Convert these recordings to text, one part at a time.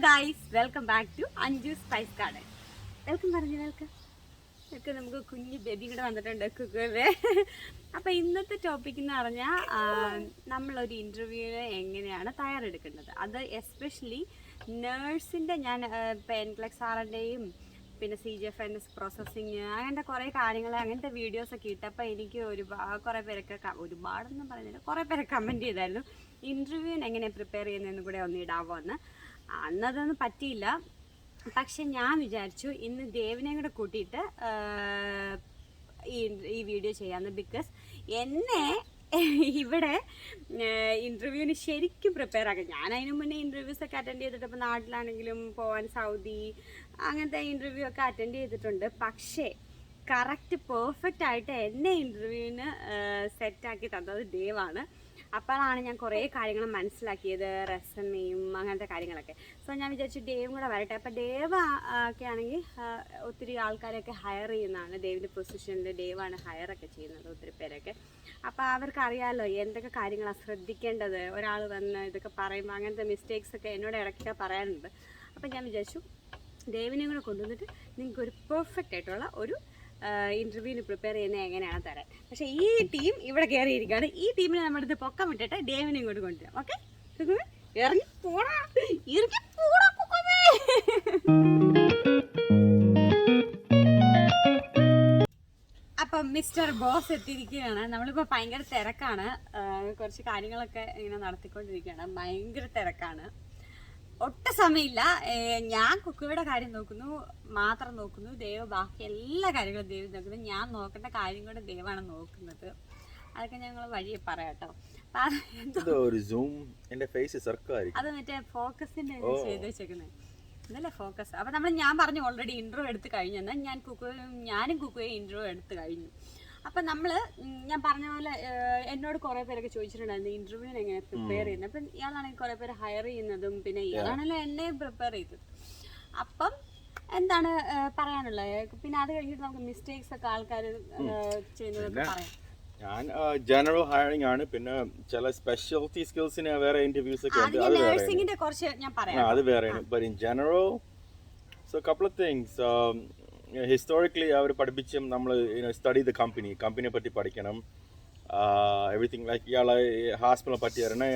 Guys, welcome back to Anju spice garden. Welcome പറഞ്ഞു welcome. നമുക്ക് കുഞ്ഞു ബേബി കൂടെ വന്നിട്ടുണ്ട് കുക്കുവേ. അപ്പോൾ ഇന്നത്തെ ടോപ്പിക് എന്ന് പറഞ്ഞാൽ നമ്മളൊരു ഇൻ്റർവ്യൂവിന് എങ്ങനെയാണ് തയ്യാറെടുക്കേണ്ടത്. അത് എസ്പെഷ്യലി നേഴ്സിൻ്റെ ഞാൻ ഇപ്പോൾ എൻക്ലെക്സ് ആറിൻ്റെയും പിന്നെ CGFNS പ്രോസസ്സിങ് അങ്ങനത്തെ കുറേ കാര്യങ്ങൾ അങ്ങനത്തെ വീഡിയോസൊക്കെ ഇട്ടപ്പോൾ എനിക്ക് കുറേ പേരൊക്കെ ഒരുപാടൊന്നും പറയുന്നില്ല, കുറേ പേരെ കമൻറ്റ് ചെയ്തായിരുന്നു ഇൻ്റർവ്യൂവിന് എങ്ങനെ പ്രിപ്പയർ ചെയ്യുന്നതെന്ന് കൂടെ ഒന്ന് ഇടാവോ എന്ന്. അന്നതൊന്നും പറ്റിയില്ല. പക്ഷെ ഞാൻ വിചാരിച്ചു ഇന്ന് ദേവിനെ കൂടെ കൂട്ടിയിട്ട് ഈ വീഡിയോ ചെയ്യാമെന്ന്. ബിക്കോസ് എന്നെ ഇവിടെ ഇൻ്റർവ്യൂവിന് ശരിക്കും പ്രിപ്പയർ ആക്കാം. ഞാൻ അതിന് മുന്നേ ഇൻ്റർവ്യൂസൊക്കെ അറ്റൻഡ് ചെയ്തിട്ട് ഇപ്പോൾ നാട്ടിലാണെങ്കിലും പോകാൻ സൗദി അങ്ങനത്തെ ഇൻ്റർവ്യൂ ഒക്കെ അറ്റൻഡ് ചെയ്തിട്ടുണ്ട്. പക്ഷേ കറക്റ്റ് പെർഫെക്റ്റ് ആയിട്ട് എന്നെ ഇൻ്റർവ്യൂവിന് സെറ്റാക്കി തന്നത് ദേവാണ്. അപ്പോഴാണ് ഞാൻ കുറേ കാര്യങ്ങൾ മനസ്സിലാക്കിയത്, റെസമയും അങ്ങനത്തെ കാര്യങ്ങളൊക്കെ. സോ ഞാൻ വിചാരിച്ചു ദേവും കൂടെ വരട്ടെ. അപ്പോൾ ദേവ് ഒക്കെ ആണെങ്കിൽ ഒത്തിരി ആൾക്കാരെയൊക്കെ ഹയർ ചെയ്യുന്നതാണ്. ദേവിൻ്റെ പൊസിഷനിൽ ദേവാണ് ഹയറൊക്കെ ചെയ്യുന്നത് ഒത്തിരി പേരൊക്കെ. അപ്പോൾ അവർക്കറിയാമല്ലോ എന്തൊക്കെ കാര്യങ്ങളാണ് ശ്രദ്ധിക്കേണ്ടത്. ഒരാൾ വന്ന് ഇതൊക്കെ പറയുമ്പോൾ അങ്ങനത്തെ മിസ്റ്റേക്സൊക്കെ എന്നോട് ഇടയ്ക്കൊക്കെ പറയാനുണ്ട്. അപ്പോൾ ഞാൻ വിചാരിച്ചു ദേവിനെയും കൂടെ കൊണ്ടുവന്നിട്ട് നിങ്ങൾക്കൊരു പെർഫെക്റ്റ് ആയിട്ടുള്ള ഒരു ഇൻ്റർവ്യൂവിന് പ്രിപ്പയർ ചെയ്യുന്നത് എങ്ങനെയാണ് തരാൻ. പക്ഷേ ഈ ടീം ഇവിടെ കയറിയിരിക്കുകയാണ്. ഈ ടീമിനെ നമ്മുടെ അടുത്ത് പൊക്കം വിട്ടിട്ട് ദേവിനെ ഇങ്ങോട്ട് കൊണ്ടുവരാം. ഓക്കെ, ഇറങ്ങി പോടാ, ഇറങ്ങി പോടാ. അപ്പം മിസ്റ്റർ ബോസ് എത്തിയിരിക്കുകയാണ്. നമ്മളിപ്പോൾ ഭയങ്കര തിരക്കാണ്, കുറച്ച് കാര്യങ്ങളൊക്കെ ഇങ്ങനെ നടത്തിക്കൊണ്ടിരിക്കുകയാണ്. ഭയങ്കര തിരക്കാണ്, ഒട്ടും സമയമില്ല. ഞാൻ കുക്കുവിയുടെ കാര്യം മാത്രം നോക്കുന്നു. ദേവ് ബാക്കി എല്ലാ കാര്യങ്ങളും ദേവ് നോക്കുന്നു. ഞാൻ നോക്കേണ്ട കാര്യം കൂടെ ദേവാണ് നോക്കുന്നത്. അതൊക്കെ ഞങ്ങൾ വഴിയെ പറയാട്ടോ. അത് മറ്റേ ഫോക്കസിന്റെ ചെയ്ത് വെച്ചേക്കുന്നത് ഇന്നല്ലേ ഫോക്കസ്. അപ്പം ഞാൻ പറഞ്ഞു ഓൾറെഡി ഇൻട്രോ എടുത്ത് കഴിഞ്ഞെന്ന്. ഞാനും കുക്കുവെ ഇൻട്രോ എടുത്ത് കഴിഞ്ഞു. അപ്പം ഞാൻ പറഞ്ഞ പോലെ എന്നോട് കുറേ പേരൊക്കെ ചോദിച്ചിട്ടുണ്ടായിരുന്നു ഇൻ്റർവ്യൂവിന് എങ്ങനെ പ്രിപ്പയർ ചെയ്യുന്നത്. അപ്പം ഇയാളാണെങ്കിൽ കുറേ പേര് ഹയർ ചെയ്യുന്നതും പിന്നെ ഇയാളാണല്ലോ എന്നെ പ്രിപ്പയർ ചെയ്തത്. അപ്പം എന്താണ് പറയാനുള്ളത്? പിന്നെ അത് കഴിഞ്ഞിട്ട് നമുക്ക് മിസ്റ്റേക്സ് ഒക്കെ ആൾക്കാർ ചെയ്യുന്നതൊക്കെ പറയാം. ഞാൻ ജനറൽ ഹയറിംഗ് ആണ്. പിന്നെ ചില സ്പെഷ്യാലിറ്റി സ്കിൽസിന് വേറെ ഇന്റർവ്യൂസ് ഒക്കെ ഉണ്ട്. അത് നഴ്സിംഗിന്റെ കുറച്ച് ഞാൻ പറയാം, അത് വേറെയാണ്. But in general so couple of things. Historically അവർ പഠിപ്പിച്ചും നമ്മൾ സ്റ്റഡി ദ കമ്പനിയെ പറ്റി പഠിക്കണം. എവറിത്തിങ് ലൈക്ക് ഇയാളെ ഹോസ്പിറ്റലിനെ പറ്റി അറിയണം,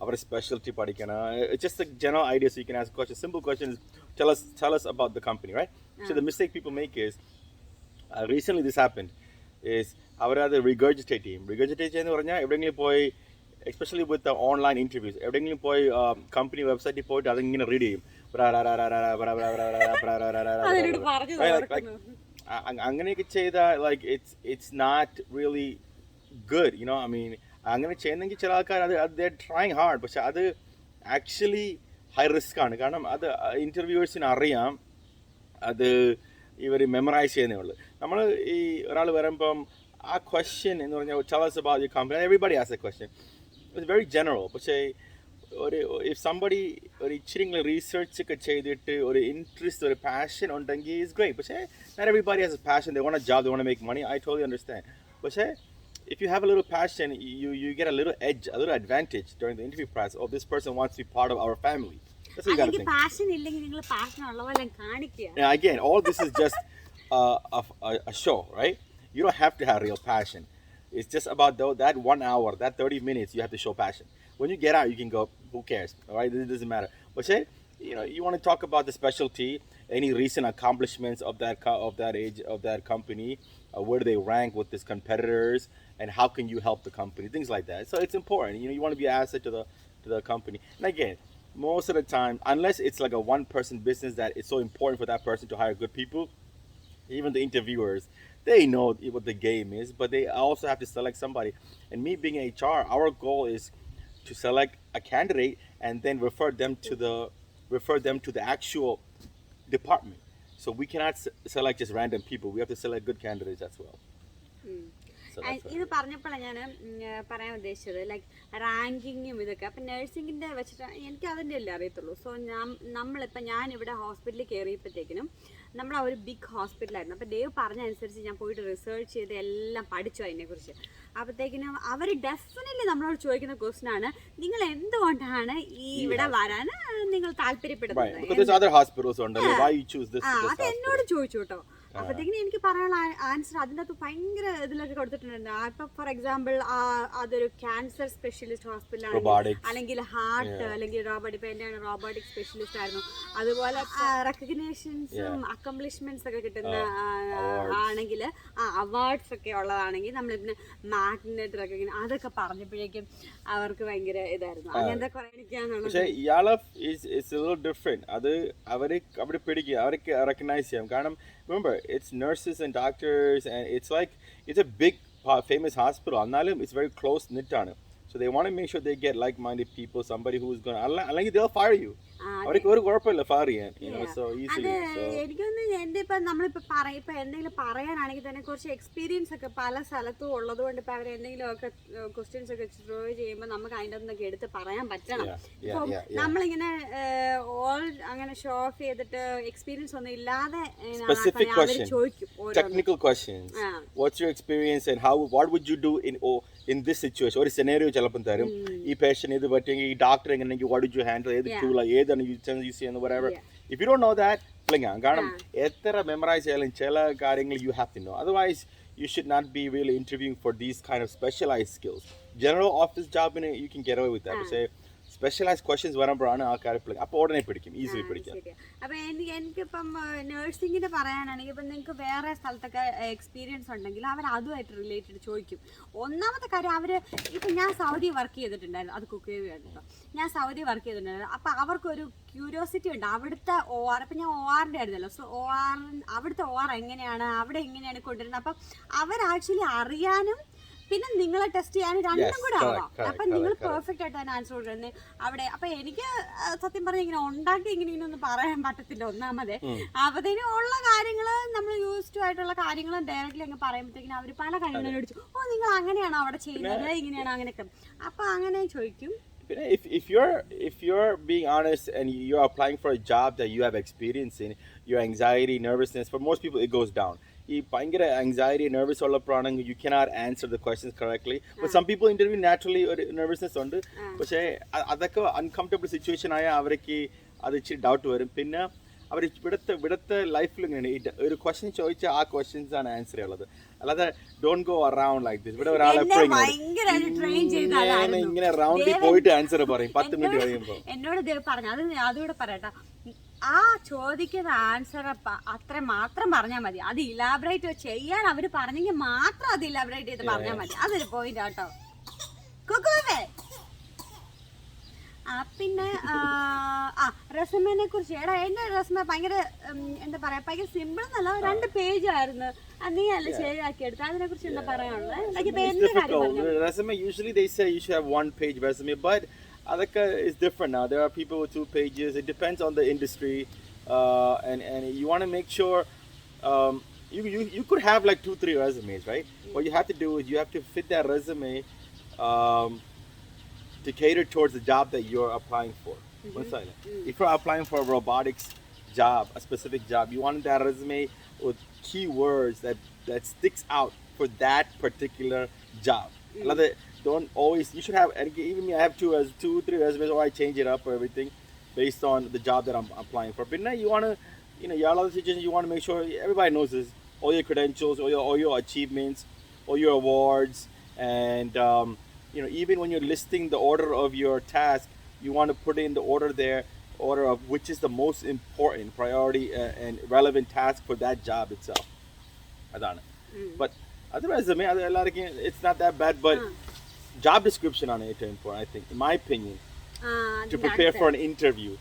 അവരുടെ സ്പെഷ്യാലിറ്റി പഠിക്കണം. Just general ideas you can ask question, simple questions. Tell us about the company, right? So the mistake people make is recently this happened is അവരത് റിഗർജിറ്റേറ്റ് എന്ന് പറഞ്ഞാൽ എവിടെയെങ്കിലും പോയി, എസ്പെഷ്യലി വിത്ത് ഓൺലൈൻ ഇൻ്റർവ്യൂസ്, എവിടെയെങ്കിലും പോയി കമ്പനി വെബ്സൈറ്റിൽ പോയിട്ട് അതിങ്ങനെ റീഡ് ചെയ്യും. അങ്ങനെയൊക്കെ ചെയ്താൽ like it's not really good, you know. I mean അങ്ങനെ ചെയ്യുന്നെങ്കിൽ ചില ആൾക്കാർ അത് ദേ ട്രൈങ് ഹാർഡ്, പക്ഷെ അത് ആക്ച്വലി ഹൈ റിസ്ക് ആണ്. കാരണം അത് ഇൻ്റർവ്യൂവേഴ്സിന് അറിയാം അത് ഇവർ മെമ്മറൈസ് ചെയ്യുന്നേ ഉള്ളൂ. നമ്മൾ ഈ ഒരാൾ വരുമ്പം ആ ക്വസ്റ്റ്യൻ എന്ന് പറഞ്ഞാൽ tell us about your company, everybody asks a question. It's very general. പക്ഷേ if somebody ഒരു ഇച്ചിരി റീസെർച്ച് ഒക്കെ ചെയ്തിട്ട് ഒരു ഇൻട്രസ്റ്റ്, ഒരു പാഷൻ ഉണ്ടെങ്കിൽ is great. പക്ഷേ not everybody has a passion. They want a job, they want to make money. I totally understand. പക്ഷേ if you have a little passion, you get a little edge, a little advantage during the interview process. Oh, this person wants to be part of our family. That's what you got to think. Passion ഇല്ലെങ്കിൽ നിങ്ങൾ passion ഉള്ള പോലെ കാണിക്കുക. Yeah, again, all this is just a show, right? You don't have to have real passion. It's just about that 1 hour, that 30 minutes, you have to show passion. When you get out, you can go, who cares, all right? It doesn't matter. But say, you want to talk about the specialty, any recent accomplishments of that company, where do they rank with these competitors, and how can you help the company, things like that. So it's important. You want to be an asset to the company. And again, most of the time, unless it's like a one-person business that it's so important for that person to hire good people, even the interviewers, they know what the game is, but they also have to select somebody. And me being HR, our goal is to select a candidate and then refer them to the actual department. So we cannot select just random people. We have to select good candidates as well. ഇത് പറഞ്ഞപ്പോഴാണ് ഞാൻ പറയാൻ ഉദ്ദേശിച്ചത്, like റാങ്കിങ്ങും ഇതൊക്കെ. അപ്പം നഴ്സിംഗിൻ്റെ വെച്ചിട്ട് എനിക്ക് അതിൻ്റെ അല്ലേ അറിയത്തുള്ളൂ. സോ ഞാനിവിടെ ഹോസ്പിറ്റലിൽ കയറിയപ്പോഴത്തേക്കിനും നമ്മൾ ആ ഒരു ബിഗ് ഹോസ്പിറ്റലായിരുന്നു. അപ്പോൾ ദേവ് പറഞ്ഞ അനുസരിച്ച് ഞാൻ പോയിട്ട് റിസർച്ച് ചെയ്ത് എല്ലാം പഠിച്ചു അതിനെക്കുറിച്ച്. അപ്പോഴത്തേക്കിനും അവർ ഡെഫിനറ്റ്ലി നമ്മളോട് ചോദിക്കുന്ന ക്വസ്റ്റ്യൻ ആണ്, നിങ്ങൾ എന്തുകൊണ്ടാണ് ഈ ഇവിടെ വരാൻ നിങ്ങൾ താല്പര്യപ്പെടുന്നത്. Because there's other hospitals on the why you choose this അത് എന്നോട് ചോദിച്ചു കേട്ടോ. അപ്പോഴത്തേക്കിനും എനിക്ക് പറയാനുള്ള ആൻസർ അതിൻ്റെ അകത്ത് ഭയങ്കര ഇതിലൊക്കെ കൊടുത്തിട്ടുണ്ട്. ഇപ്പൊ ഫോർ എക്സാമ്പിൾ അതൊരു ക്യാൻസർ സ്പെഷ്യലിസ്റ്റ് ഹോസ്പിറ്റലാണ്, അല്ലെങ്കിൽ ഹാർട്ട് അല്ലെങ്കിൽ റോബോട്ടിക് സ്പെഷ്യലിസ്റ്റ് ആയിരുന്നു. അതുപോലെ റെക്കഗ്നേഷൻസും അക്കംപ്ലിഷ്മെന്റ്സ് ഒക്കെ കിട്ടുന്ന ആണെങ്കിൽ അവാർഡ്സ് ഒക്കെ ഉള്ളതാണെങ്കിൽ നമ്മൾ പിന്നെ മാഗ്നറ്റ് റെക്കഗ്നേഷൻ അതൊക്കെ പറഞ്ഞപ്പോഴേക്കും അവർക്ക് ഭയങ്കര ഇതായിരുന്നു. അങ്ങനത്തെ കുറെ എനിക്കാണുള്ളത്. Remember, it's nurses and doctors, and it's a big famous hospital. It's very close knit on it. So they want to make sure they get like-minded people, somebody who's going to, they'll fire you. ഒരു കുഴപ്പമില്ല fire ചെയ്യാൻ, so easily. എനിക്കൊന്ന് എന്റെ ഇപ്പൊ നമ്മളിപ്പോ എന്തെങ്കിലും പറയാനാണെങ്കിൽ തന്നെ കുറച്ച് എക്സ്പീരിയൻസ് ഒക്കെ പല സ്ഥലത്തും ഉള്ളത് കൊണ്ട് ഇപ്പൊ അവർ എന്തെങ്കിലും ഒക്കെ ക്വസ്റ്റ്യൻസ് ഒക്കെ ത്രോ ചെയ്യുമ്പോൾ നമുക്ക് അതിൻ്റെ ഒന്നൊക്കെ എടുത്ത് പറയാൻ പറ്റണം. ഇപ്പം നമ്മളിങ്ങനെ അങ്ങനെ ഷോ ഓഫ് ചെയ്തിട്ട് എക്സ്പീരിയൻസ് ഒന്നും ഇല്ലാതെ ചോദിക്കും technical questions. What's your experience and what would you do in this situation? ഒരു സിനാരിയോ ചിലപ്പം തരും, ഈ പേഷ്യന്റ് ഇത് പറ്റുമെങ്കിൽ ഈ ഡോക്ടർ എങ്ങനെയെങ്കിൽ what did you handle, ഏത് ടൂൾ ഏതാണ് യൂസ് ചെയ്യുന്നത്, whatever. If you don't know that, കാരണം എത്ര മെമ്മറൈസ് ചെയ്യാലും ചില കാര്യങ്ങൾ you have to know. Otherwise you should not be really interviewing for these kind of specialized skills. General office job you can get away with that. Say specialise questions വരുമ്പോഴാണ് ആൾക്കാരെ അപ്പോൾ ഉടനെ പിടിക്കും, easily പിടിക്കും. അപ്പോൾ എനിക്കിപ്പം നഴ്സിംഗിന് പറയാനാണെങ്കിൽ ഇപ്പം നിങ്ങൾക്ക് വേറെ സ്ഥലത്തൊക്കെ എക്സ്പീരിയൻസ് ഉണ്ടെങ്കിൽ അവർ അതുമായിട്ട് റിലേറ്റഡ് ചോദിക്കും. ഒന്നാമത്തെ കാര്യം അവർ ഇപ്പം ഞാൻ സൗദി വർക്ക് ചെയ്തിട്ടുണ്ടായിരുന്നു, അത് കുക്ക് ചെയ്യുകയായിരുന്നു. ഞാൻ സൗദി വർക്ക് ചെയ്തിട്ടുണ്ടായിരുന്നു. അപ്പോൾ അവർക്കൊരു ക്യൂരിയോസിറ്റി ഉണ്ട് അവിടുത്തെ OR. ഇപ്പം ഞാൻ ORൻ്റെ ആയിരുന്നല്ലോ, സോ അവിടുത്തെ OR എങ്ങനെയാണ്, അവിടെ എങ്ങനെയാണ് കൊണ്ടുവരുന്നത്. അപ്പം അവർ ആക്ച്വലി അറിയാനും പിന്നെ നിങ്ങളെ ടെസ്റ്റ് ചെയ്യാനും രണ്ടും കൂടെ ആവാം. അപ്പം നിങ്ങൾ പെർഫെക്റ്റ് ആയിട്ട് തന്നെ ആൻസർ കൊടുക്കുന്നത് അവിടെ. അപ്പം എനിക്ക് സത്യം പറഞ്ഞാൽ ഇങ്ങനെ ഉണ്ടാക്കി ഇങ്ങനെയൊന്നും പറയാൻ പറ്റത്തില്ല ഒന്നാമത്. അപ്പത്തേനും ഉള്ള കാര്യങ്ങൾ നമ്മൾ യൂസ്ഡ് ആയിട്ടുള്ള കാര്യങ്ങൾ ഡയറക്റ്റ്ലി അങ്ങ് പറയുമ്പോഴത്തേക്കിനും അവർ പല കാര്യങ്ങളും ചോദിച്ചു, നിങ്ങൾ അങ്ങനെയാണോ അവിടെ ചെയ്യുന്നത്, ഇങ്ങനെയാണോ അങ്ങനെയൊക്കെ. അപ്പം അങ്ങനെ ചോദിക്കും. If you're being honest and you're applying for a job that you have experience in, your anxiety, nervousness, for most people it goes down. ഈ ഭയങ്കര ആങ്സൈറ്റി നെർവസ് ഉള്ളപ്പോഴാണെങ്കിൽ you cannot answer the questions correctly. But some people interview naturally ഒരു nervousness ഉണ്ട്, പക്ഷേ അതൊക്കെ uncomfortable situation ആയാൽ അവർക്ക് അത് ഇച്ചിരി ഡൗട്ട് വരും. പിന്നെ അവർ ഇവിടുത്തെ ലൈഫിൽ ഇങ്ങനെയാണ്, ഒരു ക്വസ്റ്റ്യൻ ചോദിച്ചാൽ ആ ക്വസ്റ്റ്യൻസ് ആണ് ആൻസർ ഉള്ളത്. അല്ലാതെ don't go around like this. ഇവിടെ ഒരാൾ എപ്പോഴും ഇങ്ങനെ റൗണ്ടിൽ പോയിട്ട് ആൻസർ പറയും 10 മിനിറ്റ് കഴിയുമ്പോൾ. എന്നോട് പറഞ്ഞു അതുകൂടെ പറയട്ടെ, ആ ചോദിക്കുന്ന ആൻസർ അത്ര മാത്രം പറഞ്ഞാൽ മതി. അത് ഇലാബറേറ്റ് ചെയ്യാൻ അവർ പറഞ്ഞെങ്കിൽ മാത്രം അത് ഇലാബറേറ്റ് ചെയ്ത് പറഞ്ഞാൽ മതി. അതൊരു പോയിന്റ് കേട്ടോ. പിന്നെ റെസ്യൂമിനെ കുറിച്ച് എന്റെ റെസ്യൂമെ ഭയങ്കര എന്താ പറയാ, ഭയങ്കര സിമ്പിൾ എന്നല്ല, 2 പേജ് ആയിരുന്നു. നീ അല്ല ശരിയാക്കി എടുത്ത്. അതിനെ കുറിച്ച് എന്താ പറയാനുള്ളത്? Resume usually they say you should have 1 page resume, but Adaka is different now. There are people with 2 pages. It depends on the industry, and you want to make sure you could have like 2-3 resumes, right? What you have to do is you have to fit that resume to cater towards the job that you're applying for. If you're applying for a robotics job, a specific job, you want that resume with keywords that sticks out for that particular job. Don't always, you should have, and even me, I have 2-3 resumes, or I change it up or everything based on the job that I'm applying for. But now you want to, your other situations, you want to make sure everybody knows this, all your credentials, all your achievements, all your awards, and even when you're listing the order of your task, you want to put in the order of which is the most important priority and relevant task for that job itself. But other resume, it's not that bad, but job description on it is important, I think, in my opinion, to prepare for an interview.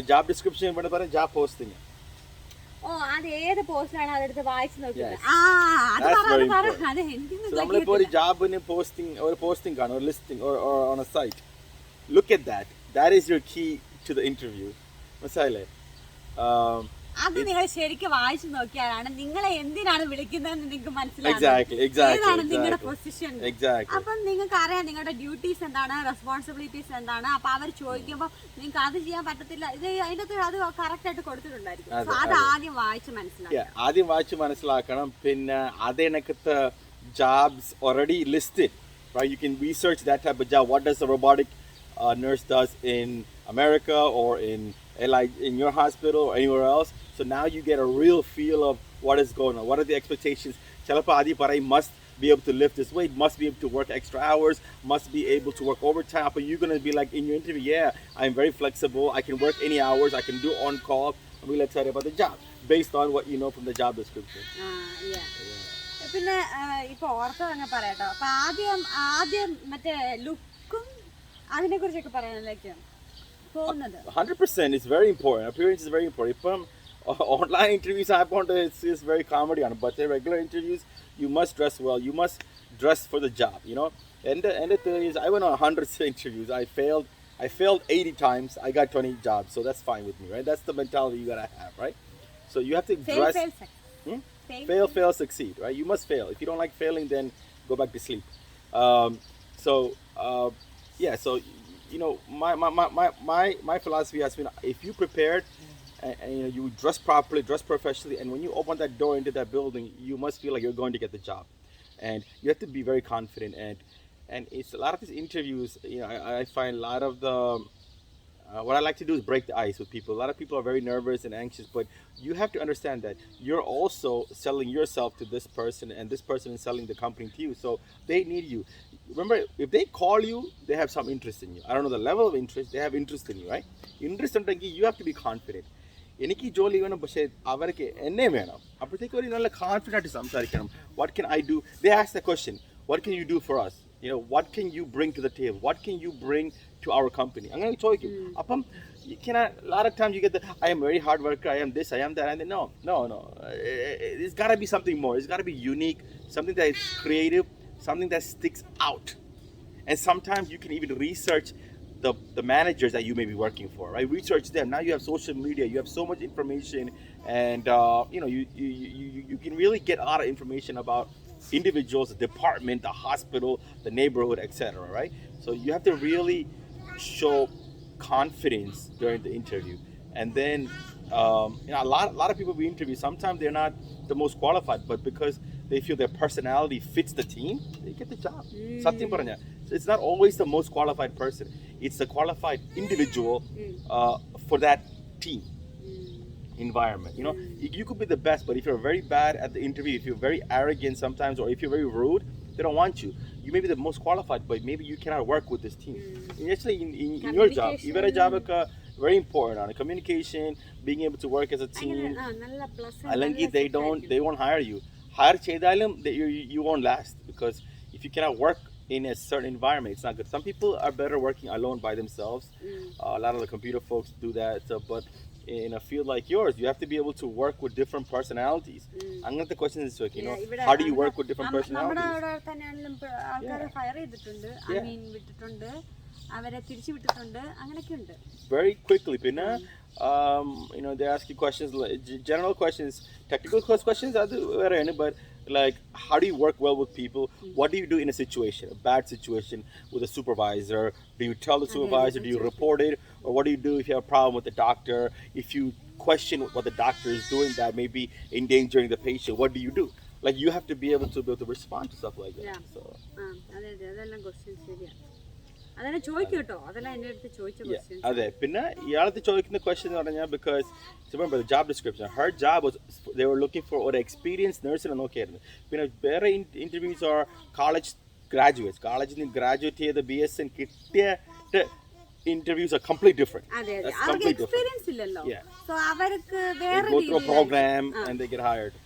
A job description, what job posting. അത് ഏത് പോസ്റ്റിലാണ് അതെടുത്ത് വായിച്ചു നോക്കുന്നത്. നമ്മളിപ്പോ ഒരു ജോബിന് posting കാണും, ഒരു listing on a site. Look at that. That is your key to the interview. മനസ്സിലായില്ലേ? അത് നിങ്ങൾ ശരിക്കും വായിച്ചു നോക്കിയാലാണ് നിങ്ങളെ എന്തിനാണ് വിളിക്കുന്നതെന്ന് നിങ്ങൾക്ക് മനസ്സിലാവും, നിങ്ങളുടെ പൊസിഷൻ. അപ്പം നിങ്ങൾക്ക് അറിയാം നിങ്ങളുടെ ഡ്യൂട്ടീസ് എന്താണ്, റെസ്പോൺസിബിലിറ്റീസ് എന്താണ്. അപ്പൊ അവർ ചോദിക്കുമ്പോൾ നിങ്ങൾക്ക് അത് ചെയ്യാൻ പറ്റത്തില്ല, ഇത് അതിനകത്ത് അത് കറക്റ്റ് ആയിട്ട് കൊടുത്തിട്ടുണ്ടായിരിക്കും. അത് ആദ്യം വായിച്ച് മനസ്സിലാക്കണം. മനസ്സിലാക്കണം. പിന്നെ അതേനക്കത്തെ jobs already listed, right? You can research that type of job. What does a robotic nurse does in America or in in your hospital or anywhere else? So now you get a real feel of what is going on. What are the expectations? Chalapa adi parai must be able to lift this weight, must be able to work extra hours, must be able to work overtime. But you're gonna be like in your interview, yeah, I'm very flexible. I can work any hours. I can do on call. I'm really excited about the job based on what you know from the job description. പിന്നെ ഇപ്പൊ ortho അങ്ങ് പറയാട്ടോ. അപ്പൊ ആദ്യം മറ്റേ ലുക്കും അതിനെ കുറിച്ചൊക്കെ പറയാനൊക്കെ പോകുന്നത്. 100% it's very important. Appearance is very important. If online interviews it's very comedy on it, but the regular interviews you must dress well. You must dress for the job. You know, and the thing is, I went on hundreds of interviews. I failed 80 times. I got 20 jobs, so that's fine with me, right? That's the mentality you gotta have, right? So you have to dress. Fail, succeed, right? You must fail. If you don't like failing, then go back to sleep. So yeah. So you know, my philosophy has been: if you prepared and you know you dress properly, dress professionally, and when you open that door into that building, you must feel like you're going to get the job, and you have to be very confident. And it's a lot of these interviews. You know, I find a lot of the what I like to do is break the ice with people. A lot of people are very nervous and anxious, but you have to understand that you're also selling yourself to this person, and this person is selling the company to you. So they need you. Remember, if they call you, they have some interest in you. I don't know the level of interest, they have interest in you, right? Interest ഉണ്ടെങ്കിൽ you have to be confident. എനിക്ക് ജോലി വേണം, പക്ഷേ അവർക്ക് എന്നെ വേണം. അപ്പോഴത്തേക്ക് ഒരു നല്ല കോൺഫിഡൻ്റ് ആയിട്ട് സംസാരിക്കണം. What can I do? They ask the question, what can you do for us? You know, what can you bring to the table? What can you bring to our company? അങ്ങനെ ചോദിക്കും. അപ്പം a lot of times you get I am a very hard worker, I am this, I am that, and then no. It's got to be something more. It's got to be unique, something that is creative, something that sticks out. And sometimes you can even research the managers that you may be working for, right? Research them. Now you have social media, you have so much information, and you know you can really get a lot of information about individuals, the department, the hospital, the neighborhood, etc. Right? So you have to really show confidence during the interview, and then you know, a lot of people we interview, sometimes they're not the most qualified, but because they feel their personality fits the team, they get the job. Satyam paranja. So it's not always the most qualified person. It's the qualified individual for that team environment. You know, you could be the best, but if you're very bad at the interview, if you're very arrogant sometimes, or if you're very rude, they don't want you. You may be the most qualified, but maybe you cannot work with this team. And actually, in your job, even a job very important on communication, being able to work as a team. Alangi, they won't hire you. Hire chedalum, you won't last, because if you cannot work in a certain environment, it's not good. Some people are better working alone by themselves. A lot of the computer folks do that. So, but in a field like yours, you have to be able to work with different personalities. അങ്ങനത്തെ question is like, you know, how do you work with different personalities? നമ്മുടെ അവിടെ തന്നെയാണെങ്കിലും ആൾക്കാരെ fire ചെയ്തിട്ടുണ്ട്, വിട്ടിട്ടുണ്ട്, അവരെ തിരിച്ചു വിട്ടിട്ടുണ്ട്, അങ്ങനെയൊക്കെ ഉണ്ട്. Very quickly, പിന്നെ you know, they ask you questions, general questions, technical questions, but like, how do you work well with people? What do you do in a situation, a bad situation with a supervisor? Do you tell the supervisor? Do you report it? Or what do you do if you have a problem with the doctor? If you question what the doctor is doing that may be endangering the patient, what do you do? Like, you have to be able to respond to stuff like that. Yeah. So അതെല്ലാം questions ശരിയാണ്. അതെന്നെ ചോദിക്കും കേട്ടോ, അതെല്ലാം എൻ്റെ അടുത്ത് ചോദിച്ച questions. അതെ, പിന്നെ ഇയാളടുത്ത് ചോദിക്കുന്ന question എന്ന് പറഞ്ഞാൽ, because remember the job description, her job was, they were looking for ഒരു experienced nurse നെ നോക്കിയായിരുന്നു. പിന്നെ വേറെ interviews are college graduates, കോളേജിൽ നിന്ന് ഗ്രാജുവേറ്റ് ചെയ്ത BSN കിട്ടിയിട്ട് interviews are completely different. അതെ, അവർക്ക് എക്സ്പീരിയൻസ് ഇല്ലല്ലോ, സോ അവർക്ക് വേറെ go through a program and they get hired.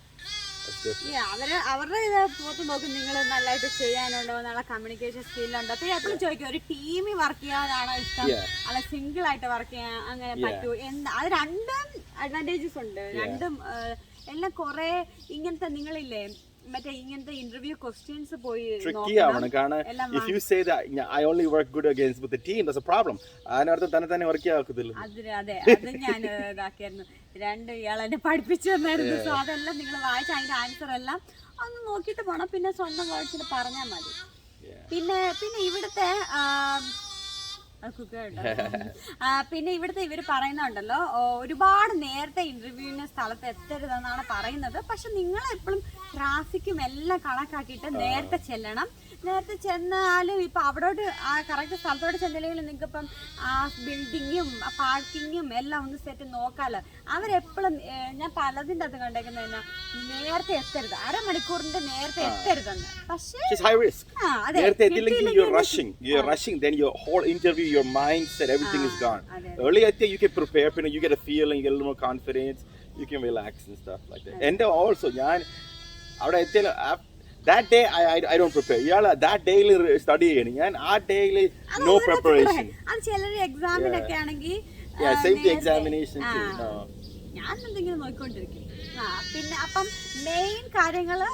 അവരുടെ ഇത് പുറത്ത് നോക്കും, നിങ്ങൾ നല്ലതായിട്ട് ചെയ്യാനുണ്ടോ, നല്ല കമ്മ്യൂണിക്കേഷൻ സ്കില്ലുണ്ടോ. അപ്പൊ എപ്പോഴും ചോദിക്കും, ഒരു ടീമിൽ വർക്ക് ചെയ്യാനാണോ ഇഷ്ടം, അല്ല സിംഗിൾ ആയിട്ട് വർക്ക് ചെയ്യാൻ അങ്ങനെ പറ്റൂ എന്ന്. അത് രണ്ടും അഡ്വാൻറ്റേജസ് ഉണ്ട്, രണ്ടും എല്ലാം കുറെ ഇങ്ങനത്തെ നിങ്ങളില്ലേ മറ്റേ ഇങ്ങനത്തെ ഇന്റർവ്യൂ ക്വസ്റ്റ്യൻസ് പോയി tricky ആവണം. കാരണം if you say that I only work good against with the team, that's a problem. അതിനർത്ഥം തന്നെ വർക്ക് ചെയ്യാക്കത്തില്ല. അതെ, അത് ഞാൻ ഇതാക്കിയായിരുന്നു, രണ്ട് ഇയാൾ എന്നെ പഠിപ്പിച്ചു തന്നായിരുന്നു. സോ അതെല്ലാം നിങ്ങൾ വായിച്ച അതിന്റെ ആൻസർ എല്ലാം ഒന്ന് നോക്കിയിട്ട് പോണം, പിന്നെ സ്വന്തം വേർഡ്സിൽ പറഞ്ഞാൽ മതി. പിന്നെ ഇവിടുത്തെ പിന്നെ ഇവിടുത്തെ ഇവർ പറയുന്നുണ്ടല്ലോ ഒരുപാട് നേരത്തെ ഇന്റർവ്യൂവിന് സ്ഥലത്ത് എത്തരുതെന്നാണ് പറയുന്നത്. പക്ഷെ നിങ്ങളെപ്പോഴും ട്രാഫിക്കും എല്ലാം കണക്കാക്കിയിട്ട് നേരത്തെ ചെല്ലണം. നേരത്തെ ചെന്നാലും ഇപ്പൊ അവിടോട്ട് ആ കറക്റ്റ് സ്ഥലത്തോട്ട് ചെന്നില്ലെങ്കിൽ നിങ്ങൾക്ക് ഇപ്പം ആ ബിൽഡിങ്ങും പാർക്കിങ്ങും എല്ലാം ഒന്ന് സെറ്റ് നോക്കാമല്ലോ. അവരെപ്പോഴും ഞാൻ പലതിൻ്റെ അത് കണ്ടേക്കുന്നതിന് നേരത്തെ എത്തരുത്, അരമണിക്കൂറിന്റെ നേരത്തെ എത്തരുതെന്ന്. പക്ഷേ your mindset, everything is gone. Early, I think you can prepare, you get a feeling, you get a little more confidence, you can relax and stuff like that. And also, that day I don't prepare. That day study and our daily no preparation. എക്സാമിനൊക്കെ ആണെങ്കിൽ save the examination too. ഞാൻ എന്തെങ്കിലും നോക്കിക്കൊണ്ടിരിക്കും. പിന്നെ അപ്പം main കാര്യങ്ങള്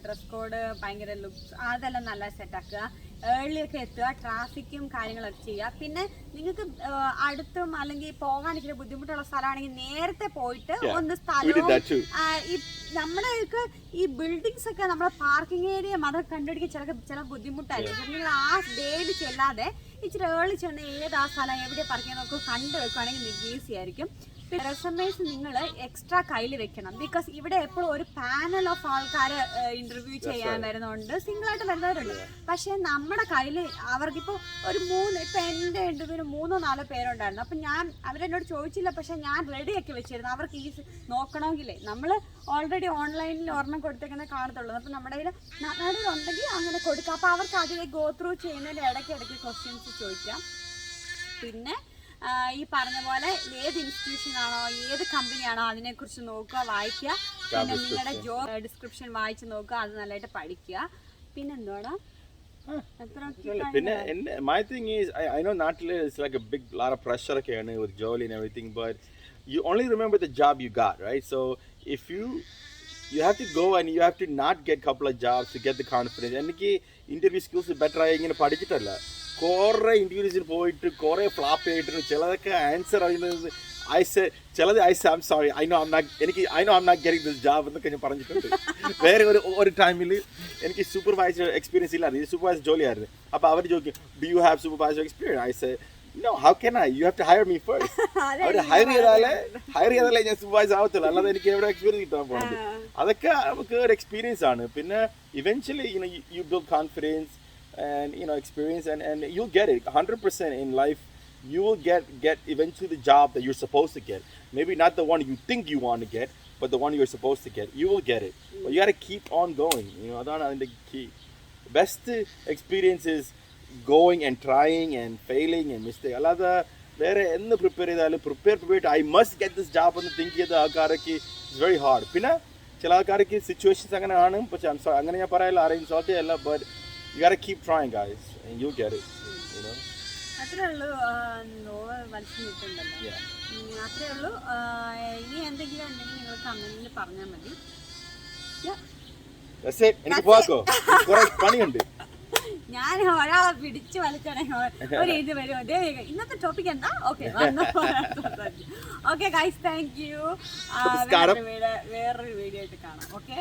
dress code, ഭയങ്കര looks, അതെല്ലാം നല്ല സെറ്റാക്കുക. Early ഒക്കെ എത്തുക, ട്രാഫിക്കും കാര്യങ്ങളൊക്കെ ചെയ്യുക. പിന്നെ നിങ്ങൾക്ക് അടുത്തും അല്ലെങ്കിൽ പോകാൻ ഇച്ചിരി ബുദ്ധിമുട്ടുള്ള സ്ഥലമാണെങ്കിൽ നേരത്തെ പോയിട്ട് ഒന്ന് സ്ഥലവും നമ്മുടെയൊക്കെ ഈ ബിൽഡിങ്സ് ഒക്കെ നമ്മുടെ പാർക്കിംഗ് ഏരിയ അത് കണ്ടുപിടിക്കാൻ ചില ബുദ്ധിമുട്ടായിരിക്കും. നിങ്ങൾ ആ ഡേയിൽ ചെല്ലാതെ ഇച്ചിരി ഏർലി ചെന്ന് ഏത് ആ സ്ഥലം എവിടെ പാർക്കിംഗ് നമുക്ക് കണ്ടുവെക്കുകയാണെങ്കിൽ നിങ്ങൾക്ക് ഈസി ആയിരിക്കും. റെസ്യൂമേസ് നിങ്ങൾ എക്സ്ട്രാ കയ്യിൽ വെക്കണം. ബിക്കോസ് ഇവിടെ എപ്പോഴും ഒരു പാനൽ ഓഫ് ആൾക്കാർ ഇന്റർവ്യൂ ചെയ്യാൻ വരുന്നുണ്ട്, സിംഗിളായിട്ട് വരുന്നവരുണ്ട്. പക്ഷെ നമ്മുടെ കയ്യിൽ അവർക്കിപ്പോൾ ഒരു ഇപ്പം എൻ്റെ ഇന്റർവ്യൂവിന് 3-4 പേരുണ്ടായിരുന്നു. അപ്പം അവരെന്നോട് ചോദിച്ചില്ല, പക്ഷെ ഞാൻ റെഡിയാക്കി വെച്ചിരുന്നു. അവർക്ക് ഈ നോക്കണമെങ്കിലേ നമ്മൾ ഓൾറെഡി ഓൺലൈനിൽ ഒരെണ്ണം കൊടുത്തേക്കുന്നത് കാണത്തുള്ളൂ. അപ്പം നമ്മുടെ കയ്യിൽ ഉണ്ടെങ്കിൽ അങ്ങനെ കൊടുക്കാം. അപ്പോൾ അവർക്ക് അതിലേക്ക് ഗോ ത്രൂ ചെയ്യുന്നതിൻ്റെ ഇടയ്ക്ക് ക്വസ്റ്റ്യൻസ് ചോദിക്കാം. പിന്നെ ഈ പറഞ്ഞ പോലെ ഏത് ഇൻസ്റ്റിറ്റ്യൂഷൻ ആണോ ഏത് കമ്പനിയാണോ അതിനെക്കുറിച്ച് നോക്കുക, വായിക്കുക. പിന്നെ നിങ്ങളുടെ ജോബ് ഡിസ്ക്രിപ്ഷൻ വായിച്ച് നോക്കുക, അത് നല്ലതായിട്ട് പഠിക്കുക. പിന്നെന്തോടാ പിന്നെ my thing is I know നാട്ടിൽ it's like a big lot of pressure ഒക്കെയാണ് with ജോലി and everything, but you only remember the job you got, right? So if you have to go and you have to not get couple of jobs to get the confidence. എനിക്ക് interview skills better ആയി ഇങ്ങനെ പഠിച്ചിട്ടല്ല, കുറേ ഇന്റർവ്യൂസിന് പോയിട്ട് കുറേ flap ചെയ്തിട്ട് ചിലതൊക്കെ answer അറിയുന്നത് ചിലത് I'm sorry, I know I'm not getting this job എന്നൊക്കെ ഞാൻ പറഞ്ഞിട്ടുണ്ട്. വേറെ ഒരു ടൈമിൽ എനിക്ക് സൂപ്പർവൈസർ എക്സ്പീരിയൻസ് ഇല്ലായിരുന്നു, ഇത് സൂപ്പർവൈസർ ജോലിയായിരുന്നു. അപ്പോൾ അവർ ചോദിക്കും do you have supervisor experience? I say no, how can I? You have to hire me first. അവർ ഹയർ ചെയ്താലേ ഞാൻ സൂപ്പർവൈസർ ആവത്തുള്ളൂ, അല്ലാതെ എനിക്ക് എവിടെ എക്സ്പീരിയൻസ് കിട്ടാൻ പോകുന്നത്. അതൊക്കെ നമുക്ക് ഒരു എക്സ്പീരിയൻസ് ആണ്. പിന്നെ eventually you build confidence and experience and you'll get it 100% in life. You will get eventually the job that you're supposed to get. Maybe not the one you think you want to get, but the one you're supposed to get. You will get it. But you got to keep on going. That's the key. Best experience is going and trying and failing and mistake. Allada vere ennu prepare I must get this job ennu think cheyda aalkarkke it's very hard. Pinna chila aalkarkke situations angane aanu, but I'm sorry angane ഞാൻ പറയല്ല, ആരെയും salt ചെയ്യല്ല, but you got to keep trying guys and you'll get it. അത്രേ ഉള്ളൂ. മനസ്സിലിട്ടുണ്ടല്ലോ, അത്രേ ഉള്ളൂ. ഇനി എന്തെങ്കിലും ഉണ്ടെങ്കിൽ നിങ്ങൾ കമന്റിൽ പറഞ്ഞാൽ മതി. എനിക്ക് പോവാക്കോ, കുറെ പണിയുണ്ട്. ഞാൻ ഒരാളെ പിടിച്ചു വലിച്ചാണെ ഒരു ഇത് വരും. ഇന്നത്തെ ടോപ്പിക് എന്താ? Okay guys, thank you. വേറൊരു വീഡിയോ ആയിട്ട് കാണാം. ഓക്കെ.